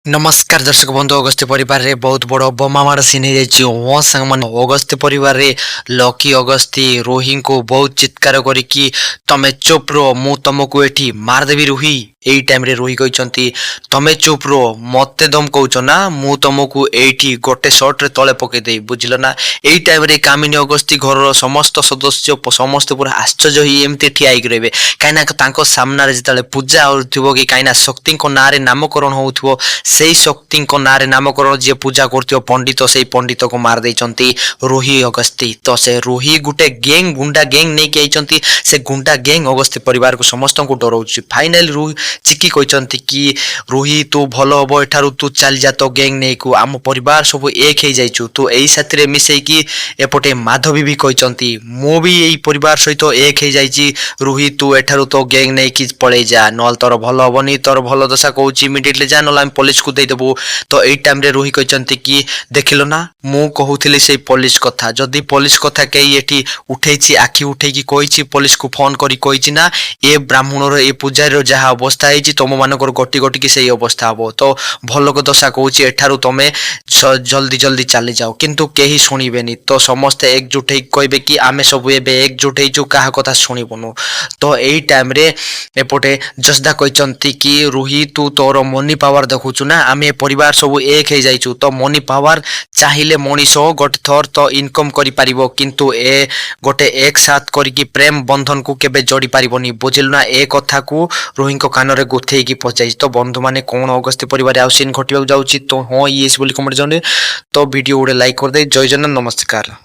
नमस्कार दर्शक बंधु अगस्त्य परिवार रे बहुत बड़ बोमामाड़ सीन हो सांग मान अगस्त्य परिवार रे लकी अगस्ती रोही को बहुत चित्कार करिकी तमे चुप रो मु तुमको एठी मारदेवी रोही एई टाइम रे रोही कहचंती तमे चुप रो मते दम कहउछ ना मु तुमको एठी गोटे शॉट रे तळे पके देई बुझिलो ना। एई टाइम रे कामिनी अगस्ती घर समस्त सदस्य समस्त पूरा आश्चर्य ही एमती ठिया आइक रहबे काइना तांको सामना रे जतले पूजा होथुबो कि काइना शक्ति को नारे नामकरण होथुबो सेई शक्ति नारे नामकरण जी पूजा करथियो पंडित से पंडित को मार देइचंती रोही अगस्ती। तो से रोही गुटे गैंग गुंडा गैंग नहीं के से गुंडा गैंग अगस्ती परिवार को समस्त को डराउछि। फाइनली रोही चिकी कहचंती कि रोही तू भलो हबो एठारु तू चल जा तो गैंग नहीं को आम परिवार सब एक हे जाइछु तू एई साथी रे मिसई कि एपटे माधवी भी कहचंती मो भी एई परिवार सहित एक हे जाइछि रोही तू एठारु तो गैंग नहीं कि पळे जा नल तोर भलो हबनी तोर भलो दशा कहूछि इमिडिएटली जा नल हम पुलिस को दे देबो। तो एई टाइम रे रोही कहचंती कि देखिलो ना मु कहूथिली से पुलिस कथा जदी पुलिस कथा केई एठी उठेछि आखि उठेकी कहिछि पुलिस को फोन करी कहिछि ना ए ब्राह्मण रो ए पूजारी रो जहा अवस्था हेछि तम मानकर गटी गटी की सेई अवस्था हबो तो भलो को दशा कहूछि एठारु तमे जल्दी जल्दी चली जाओ किंतु केही सुनिबेनी। तो समस्त एकजुट हे कहबे कि आमे सब एबे एकजुट हेछु काहा कथा सुनिबनु। तो एई टाइम रे एपटे जसदा कहचंती कि रोही तू तोर मनी पावर देखुछु ना आमे परिवार सब एक हे जाइछु तो मनी पावर चाहिले मनीष गोटे थर तो इनकम करि पारिबो किंतु ए गोटे एक साथ करिकी प्रेम बंधन को केबे जोड़ी पारिबोनी बुझिल ना। ए कथा को रोही को कान रे गुथेई की पचाई। तो बंधु माने कोन अगस्त्य परिवार आउ सीन घटिबा जाउची तो हो ये बोली कमेंट जने तो वीडियो उडे लाइक कर दे। जय जन नमस्कार।